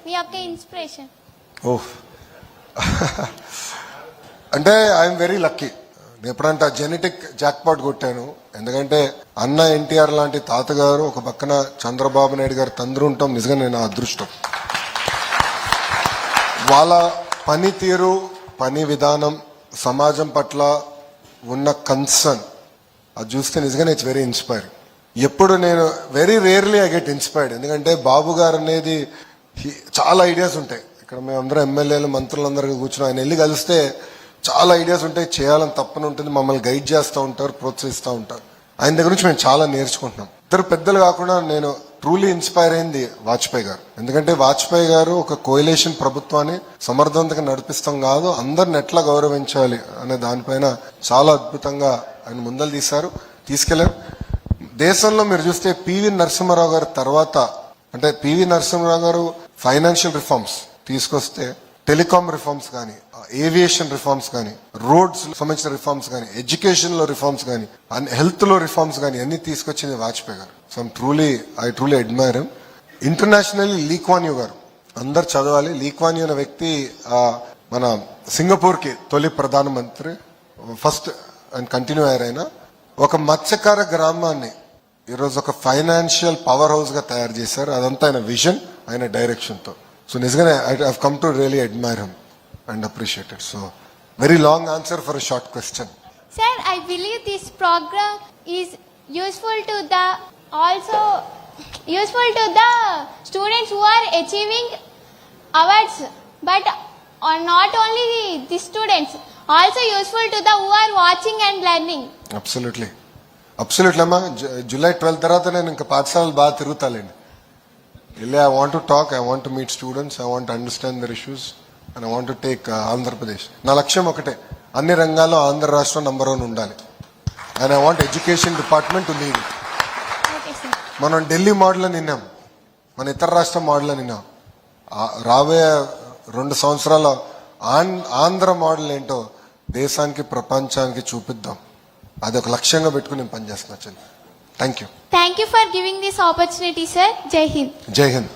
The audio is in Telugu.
మీ యొక్క ఇన్స్పిరేషన్? ఓహ్ అంటే ఐఎమ్ వెరీ లక్కీ. ఎప్పుడంటే జెనెటిక్ జాక్పాట్ కొట్టాను. ఎందుకంటే అన్న ఎన్టీఆర్ లాంటి తాతగారు ఒక పక్కన చంద్రబాబు నాయుడు గారు తండ్రి ఉంటాం నిజంగా నేను అదృష్టం. వాళ్ళ పనితీరు, పని విధానం, సమాజం పట్ల ఉన్న కన్సర్న్ అది చూస్తే నిజంగానే ఇట్స్ వెరీ ఇన్స్పైరింగ్. ఎప్పుడు నేను very rarely I get inspired. ఎందుకంటే బాబు గారు అనేది చాలా ఐడియాస్ ఉంటాయి. ఇక్కడ మేమందరం ఎమ్మెల్యేలు మంత్రులందరూ కూర్చుని ఆయన వెళ్ళి కలిస్తే చాలా ఐడియాస్ ఉంటాయి, చేయాలని తప్పని ఉంటుంది, మమ్మల్ని గైడ్ చేస్తూ ఉంటారు, ప్రోత్సహిస్తూ ఉంటారు. ఆయన దగ్గర నుంచి మేము చాలా నేర్చుకుంటున్నాం. ఇద్దరు పెద్దలు కాకుండా నేను ట్రూలీ ఇన్స్పైర్ అయింది వాజ్పేయి గారు. ఎందుకంటే వాజ్పేయి గారు ఒక కోయలేషన్ ప్రభుత్వాన్ని సమర్థవంతంగా నడిపిస్తాం కాదు, అందరిని ఎట్లా గౌరవించాలి అనే దానిపైన చాలా అద్భుతంగా ఆయన ముందలు తీసుకెళ్లారు. దేశంలో మీరు చూస్తే పివి నరసింహారావు గారి తర్వాత, అంటే పివి నరసింహారావు గారు ఫైనాన్షియల్ రిఫార్మ్స్ తీసుకొస్తే టెలికాం రిఫార్మ్స్ కానీ, ఏవియేషన్ రిఫార్మ్స్ కానీ, రోడ్స్ సంబంధించిన రిఫార్మ్స్ కానీ, ఎడ్యుకేషన్ లో రిఫార్మ్స్ కానీ, హెల్త్ లో రిఫార్మ్స్ కానీ అన్ని తీసుకొచ్చింది వాజ్పేయి గారు. So I truly admire him. Internationally Lee Kuan Yew గారు అందరు చదవాలి. లీ కువాన్ యూ అనే వ్యక్తి మన సింగపూర్ కి తొలి ప్రధానమంత్రి, ఫస్ట్ అండ్ కంటిన్యూ అయ్యారు. ఆయన ఒక మత్స్యకార గ్రామాన్ని ఈరోజు ఒక ఫైనాన్షియల్ పవర్ హౌస్ గా తయారు చేశారు. అదంతా ఆయన విజన్, ఆయన డైరెక్షన్ తో. సో నిజంగానే I have come to really admire him and appreciate it. So, very long answer for a short question. Sir, I believe this program is useful to the students who are achieving awards, but not only the students, also useful to the who are watching and learning. Absolutely అమ్మా. జూలై 12 తర్వాత నేను ఇంకా పాఠశాలలు బాగా తిరుగుతాలేండి. వెళ్ళి I want to talk, I want to meet students, I want to understand their issues and I want to take Andhra Pradesh. నా లక్ష్యం ఒకటే, అన్ని రంగాల్లో ఆంధ్ర రాష్ట్రం నంబర్ 1 ఉండాలి. And I want education department to lead. మనం ఢిల్లీ మోడల్ అని విన్నాం, మన ఇతర రాష్ట్ర మోడల్ అని విన్నాం. రాబోయే 2 సంవత్సరాల ఆంధ్ర మోడల్ ఏంటో దేశానికి, ప్రపంచానికి చూపిద్దాం. అది ఒక లక్ష్యంగా పెట్టుకుని నేను పనిచేస్తున్నా. Thank you. Thank you for giving this opportunity, sir. Jai Hind. జై హింద్.